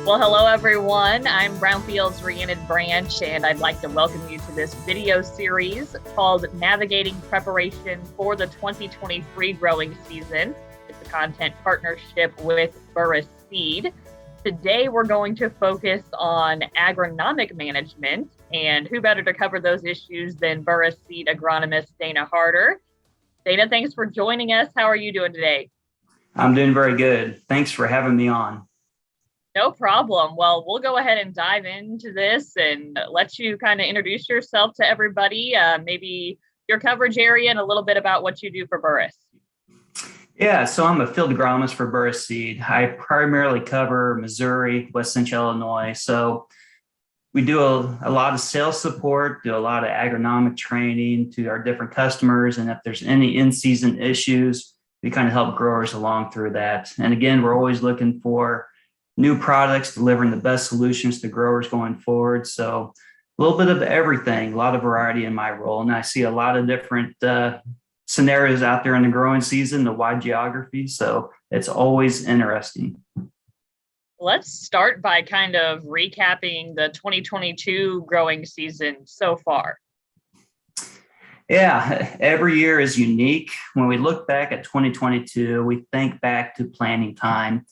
Well, hello everyone. I'm Brownfield's Rhiannon Branch, and I'd like to welcome you to this video series called Navigating Preparation for the 2023 Growing Season. It's a content partnership with Burrus Seed. Today, we're going to focus on agronomic management, and who better to cover those issues than Burrus Seed agronomist Dana Harder. Dana, thanks for joining us. How are you doing today? I'm doing very good. Thanks for having me on. No problem. Well, we'll go ahead and dive into this and let you kind of introduce yourself to everybody, maybe your coverage area and a little bit about what you do for Burrus. Yeah, so I'm a field agronomist for Burrus Seed. I primarily cover Missouri, West Central Illinois. So we do a lot of sales support, do a lot of agronomic training to our different customers. And if there's any in-season issues, we kind of help growers along through that. And again, we're always looking for new products, delivering the best solutions to growers going forward. So a little bit of everything, a lot of variety in my role. And I see a lot of different scenarios out there in the growing season, the wide geography. So it's always interesting. Let's start by kind of recapping the 2022 growing season so far. Yeah, every year is unique. When we look back at 2022, we think back to planting time.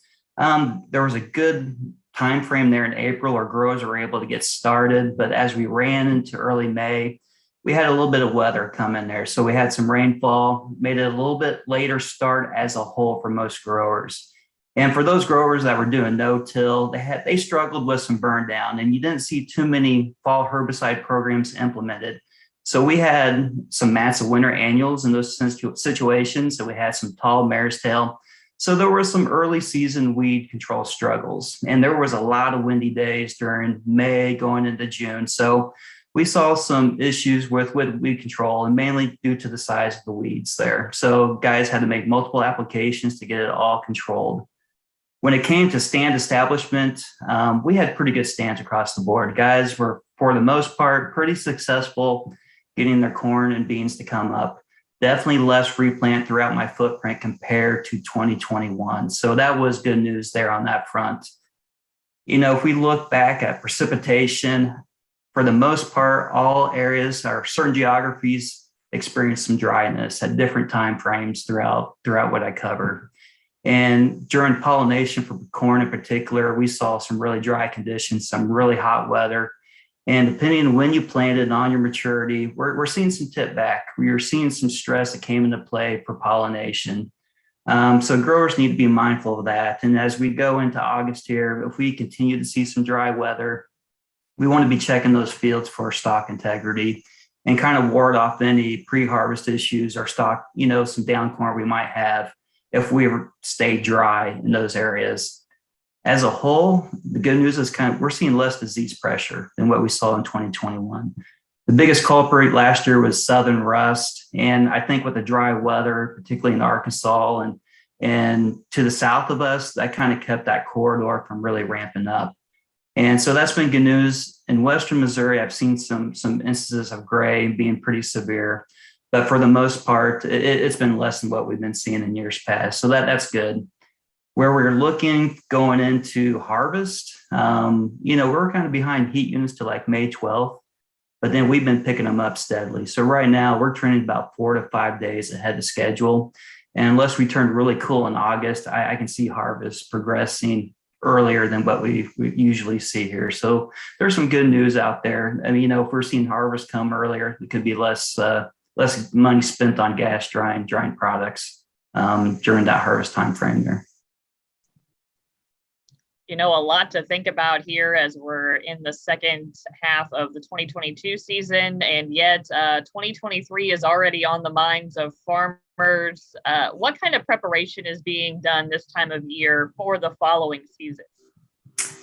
There was a good time frame there in April where growers were able to get started, but as we ran into early May, we had a little bit of weather come in there. So we had some rainfall, made it a little bit later start as a whole for most growers. And for those growers that were doing no-till, they struggled with some burn down, and you didn't see too many fall herbicide programs implemented. So we had some massive winter annuals in those situations. So we had some tall mare's tail. So there were some early season weed control struggles, and there was a lot of windy days during May going into June. So we saw some issues with weed control, and mainly due to the size of the weeds there. So guys had to make multiple applications to get it all controlled. When it came to stand establishment, we had pretty good stands across the board. Guys were, for the most part, pretty successful getting their corn and beans to come up. Definitely less replant throughout my footprint compared to 2021. So that was good news there on that front. You know, if we look back at precipitation, for the most part, all areas or certain geographies experienced some dryness at different time frames throughout what I covered. And during pollination for corn in particular, we saw some really dry conditions, some really hot weather. And depending on when you planted on your maturity, we're seeing some tip back. We are seeing some stress that came into play for pollination. So growers need to be mindful of that. And as we go into August here, if we continue to see some dry weather, we want to be checking those fields for stalk integrity and kind of ward off any pre-harvest issues or stalk, some down corn we might have if we stay dry in those areas. As a whole, the good news is we're seeing less disease pressure than what we saw in 2021. The biggest culprit last year was southern rust. And I think with the dry weather, particularly in Arkansas and to the south of us, that kind of kept that corridor from really ramping up. And so that's been good news. In Western Missouri, I've seen some instances of gray being pretty severe. But for the most part, it's been less than what we've been seeing in years past. So that's good. Where we're looking going into harvest, we're kind of behind heat units to like May 12th, but then we've been picking them up steadily. So right now we're trending about 4 to 5 days ahead of schedule. And unless we turn really cool in August, I can see harvest progressing earlier than what we usually see here. So there's some good news out there. I mean, if we're seeing harvest come earlier, it could be less money spent on gas drying products during that harvest time frame there. A lot to think about here as we're in the second half of the 2022 season, and yet 2023 is already on the minds of farmers. What kind of preparation is being done this time of year for the following season?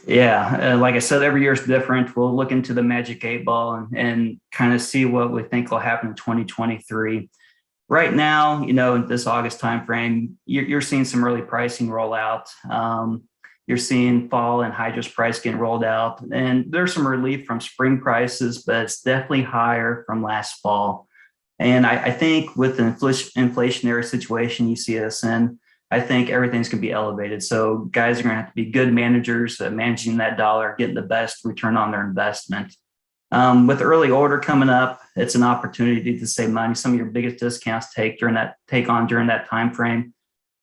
Yeah, like I said, every year is different. We'll look into the magic 8 ball and kind of see what we think will happen in 2023. Right now, in this August timeframe, you're seeing some early pricing roll out. You're seeing fall and hydrous price getting rolled out, and there's some relief from spring prices, but it's definitely higher from last fall. And I think with the inflationary situation you see us in, I think everything's going to be elevated. So guys are going to have to be good managers, managing that dollar, getting the best return on their investment. With early order coming up, it's an opportunity to save money. Some of your biggest discounts take on during that time frame.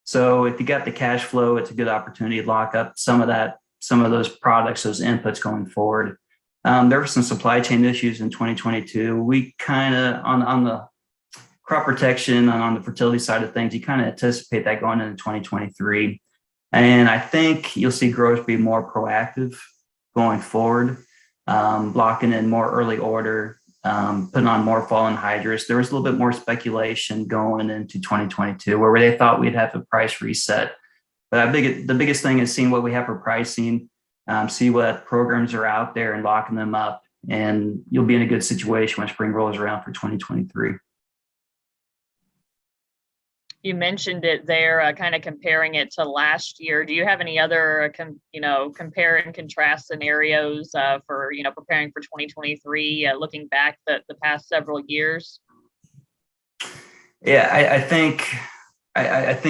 So if you got the cash flow, it's a good opportunity to lock up some of those products, those inputs going forward. There were some supply chain issues in 2022. We kind of on the crop protection and on the fertility side of things, you kind of anticipate that going into 2023. And I think you'll see growers be more proactive going forward, locking in more early order, putting on more fall anhydrous. There was a little bit more speculation going into 2022 where they thought we'd have a price reset. But the biggest thing is seeing what we have for pricing, see what programs are out there and locking them up. And you'll be in a good situation when spring rolls around for 2023. You mentioned it there, kind of comparing it to last year. Do you have any other, compare and contrast scenarios for, preparing for 2023, looking back the past several years? Yeah, I think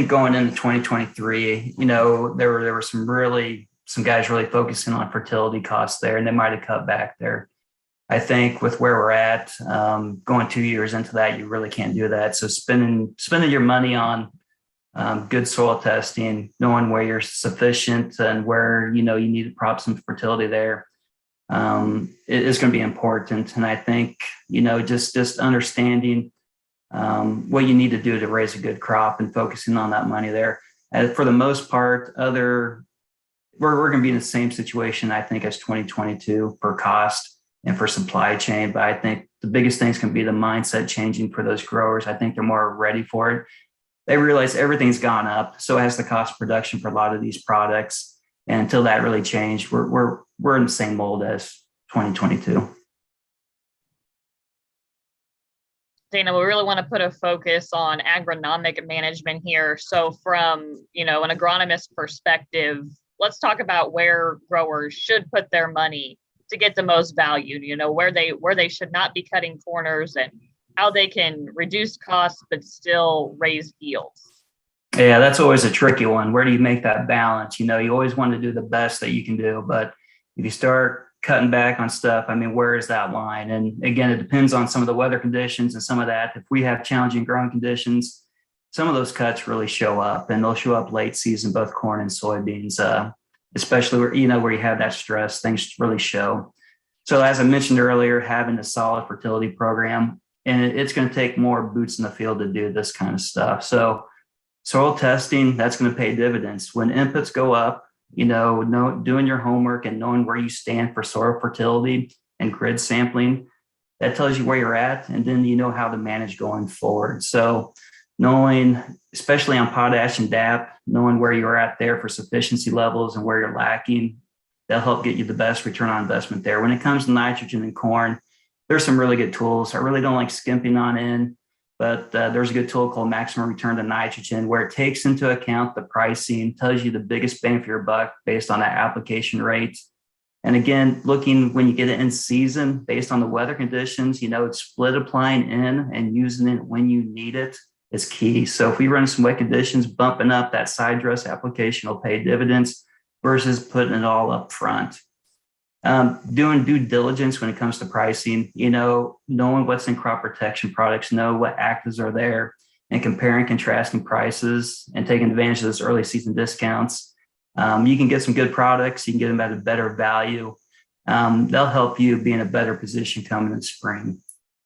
going into 2023, there were some guys really focusing on fertility costs there, and they might have cut back there. I think with where we're at, going 2 years into that, you really can't do that. So spending your money on good soil testing, knowing where you're sufficient and where you need to prop some fertility there, is going to be important. And I think just understanding what you need to do to raise a good crop and focusing on that money there. And for the most part, we're going to be in the same situation, I think, as 2022 for cost and for supply chain. But I think the biggest things can be the mindset changing for those growers. I think they're more ready for it. They realize everything's gone up. So has the cost of production for a lot of these products. And until that really changed, we're in the same mold as 2022. Dana, we really want to put a focus on agronomic management here. So from, an agronomist perspective, let's talk about where growers should put their money to get the most value, where they should not be cutting corners and how they can reduce costs but still raise yields. Yeah, that's always a tricky one. Where do you make that balance? You always want to do the best that you can do, but if you start cutting back on stuff, where is that line? And again, it depends on some of the weather conditions and some of that. If we have challenging growing conditions, some of those cuts really show up, and they'll show up late season, both corn and soybeans. Especially where you have that stress, things really show. So as I mentioned earlier, having a solid fertility program, and it's going to take more boots in the field to do this kind of stuff. So soil testing, that's going to pay dividends. When inputs go up, doing your homework and knowing where you stand for soil fertility and grid sampling, that tells you where you're at, and then you know how to manage going forward. So knowing, especially on potash and DAP, knowing where you're at there for sufficiency levels and where you're lacking, they'll help get you the best return on investment there. When it comes to nitrogen and corn, there's some really good tools. I really don't like skimping on in, but there's a good tool called Maximum Return to Nitrogen, where it takes into account the pricing, tells you the biggest bang for your buck based on that application rate. And again, looking when you get it in season based on the weather conditions, it's split applying in and using it when you need it is key. So if we run some wet conditions, bumping up that side dress application will pay dividends versus putting it all up front. Doing due diligence when it comes to pricing, knowing what's in crop protection products, know what actives are there, and comparing, contrasting prices and taking advantage of those early season discounts. You can get some good products. You can get them at a better value. They'll help you be in a better position coming in spring.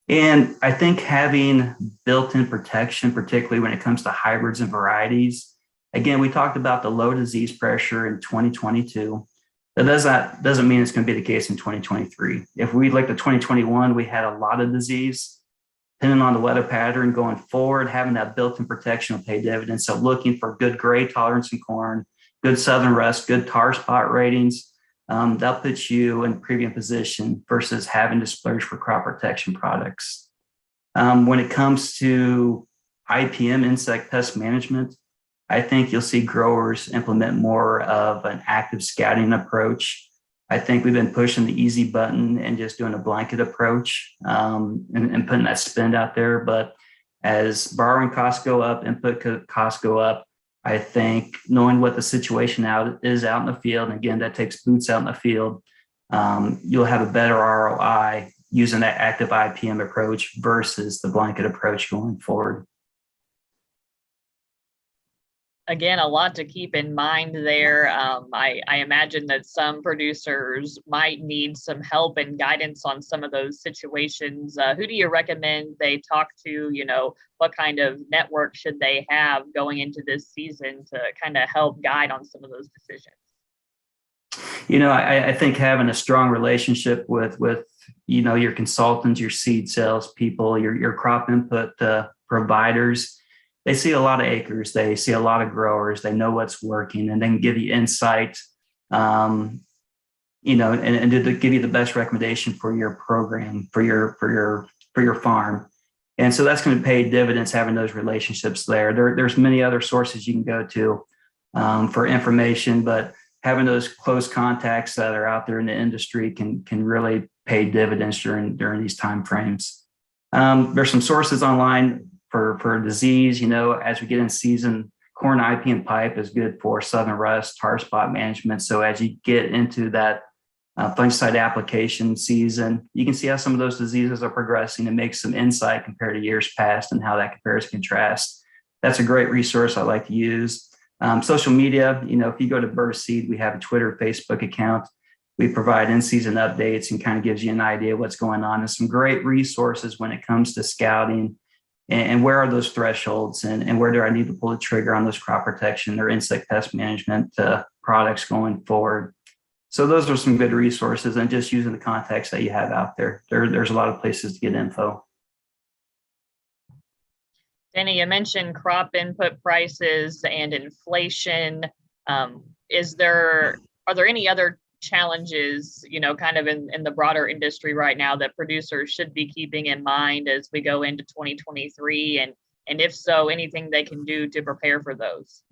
And I think having built-in protection, particularly when it comes to hybrids and varieties, again, we talked about the low disease pressure in 2022. That doesn't mean it's going to be the case in 2023. If we looked at 2021, we had a lot of disease. Depending on the weather pattern going forward, having that built-in protection will pay dividends. So looking for good gray tolerance in corn, good southern rust, good tar spot ratings, that'll put you in premium position versus having to splurge for crop protection products. When it comes to IPM, insect pest management, I think you'll see growers implement more of an active scouting approach. I think we've been pushing the easy button and just doing a blanket approach and putting that spend out there. But as borrowing costs go up, input costs go up, I think knowing what the situation is out in the field, and again, that takes boots out in the field, you'll have a better ROI using that active IPM approach versus the blanket approach going forward. Again, a lot to keep in mind there. I imagine that some producers might need some help and guidance on some of those situations. Who do you recommend they talk to? What kind of network should they have going into this season to kind of help guide on some of those decisions? I think having a strong relationship with your consultants, your seed sales people, your crop input providers. They see a lot of acres, they see a lot of growers, they know what's working, and then give you insight, and to give you the best recommendation for your program, for your farm. And so that's going to pay dividends having those relationships there. There's many other sources you can go to for information, but having those close contacts that are out there in the industry can really pay dividends during these time frames. There's some sources online for disease. As we get in season, corn IPM pipe is good for southern rust, tar spot management. So as you get into that fungicide application season, you can see how some of those diseases are progressing and make some insight compared to years past and how that compares and contrasts. That's a great resource I like to use. Social media, if you go to Burrus Seed, we have a Twitter, Facebook account. We provide in-season updates and kind of gives you an idea of what's going on. And some great resources when it comes to scouting and where are those thresholds and where do I need to pull the trigger on those crop protection or insect pest management products going forward. So those are some good resources, and just using the context that you have out there. There's a lot of places to get info. Danny, you mentioned crop input prices and inflation. Are there any other challenges, kind of in the broader industry right now that producers should be keeping in mind as we go into 2023? And if so, anything they can do to prepare for those?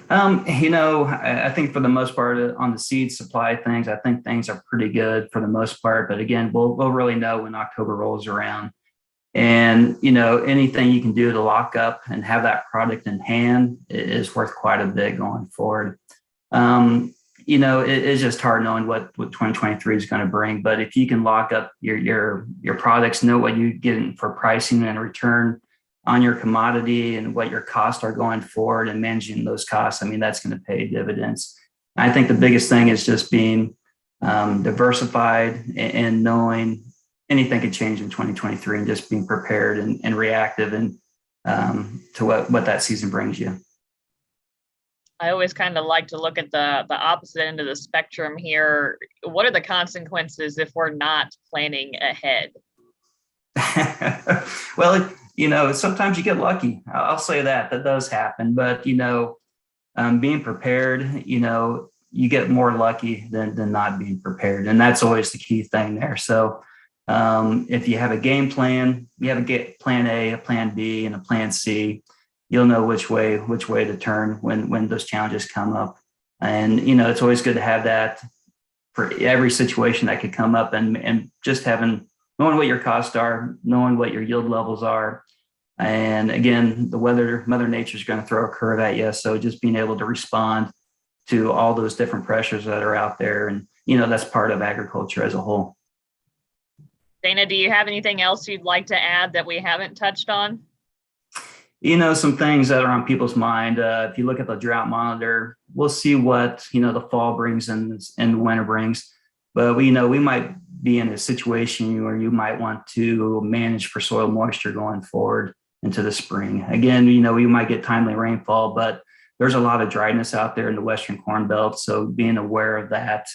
I think for the most part on the seed supply things, I think things are pretty good for the most part. But again, we'll really know when October rolls around. And, anything you can do to lock up and have that product in hand is worth quite a bit going forward. It's just hard knowing what 2023 is going to bring. But if you can lock up your products, know what you get for pricing and return on your commodity and what your costs are going forward and managing those costs, that's going to pay dividends. I think the biggest thing is just being diversified and knowing anything could change in 2023 and just being prepared and reactive and to what that season brings you. I always kind of like to look at the opposite end of the spectrum here. What are the consequences if we're not planning ahead? Well, sometimes you get lucky. I'll say that does happen. But, being prepared, you get more lucky than not being prepared. And that's always the key thing there. So if you have a game plan, you have a plan A, a plan B, and a plan C, you'll know which way to turn when those challenges come up. And, it's always good to have that for every situation that could come up, and just knowing what your costs are, knowing what your yield levels are. And again, the weather, Mother Nature is going to throw a curve at you. So just being able to respond to all those different pressures that are out there. And, that's part of agriculture as a whole. Dana, do you have anything else you'd like to add that we haven't touched on? Some things that are on people's mind. If you look at the drought monitor, we'll see what, the fall brings and the winter brings. But we might be in a situation where you might want to manage for soil moisture going forward into the spring. Again, we might get timely rainfall, but there's a lot of dryness out there in the Western Corn Belt. So being aware of that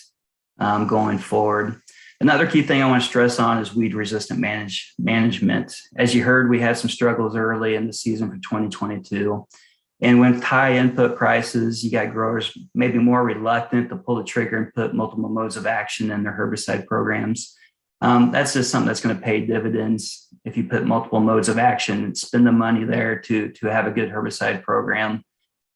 going forward. Another key thing I want to stress on is weed resistant management. As you heard, we had some struggles early in the season for 2022. And with high input prices, you got growers maybe more reluctant to pull the trigger and put multiple modes of action in their herbicide programs. That's just something that's going to pay dividends if you put multiple modes of action and spend the money there to have a good herbicide program,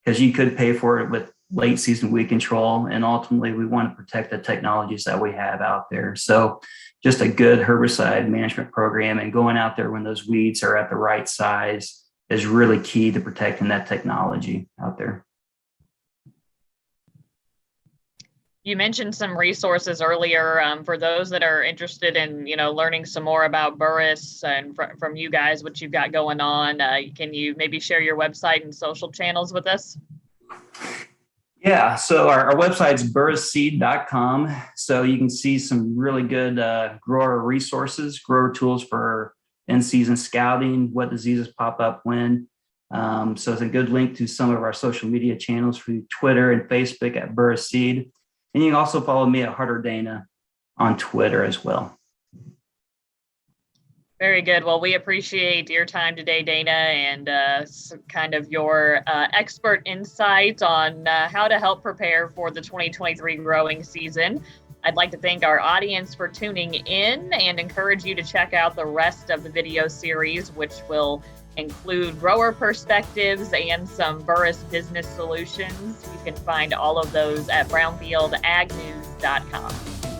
because you could pay for it with late season weed control. And ultimately, we want to protect the technologies that we have out there. So just a good herbicide management program and going out there when those weeds are at the right size is really key to protecting that technology out there. You mentioned some resources earlier for those that are interested in, learning some more about Burrus and from you guys, what you've got going on. Can you maybe share your website and social channels with us? Yeah, so our website's burrusseed.com. So you can see some really good grower resources, grower tools for in-season scouting, what diseases pop up when. So it's a good link to some of our social media channels through Twitter and Facebook at Burrus Seed. And you can also follow me at Harder Dana on Twitter as well. Very good. Well, we appreciate your time today, Dana, and kind of your expert insight on how to help prepare for the 2023 growing season. I'd like to thank our audience for tuning in and encourage you to check out the rest of the video series, which will include grower perspectives and some Burrus business solutions. You can find all of those at brownfieldagnews.com.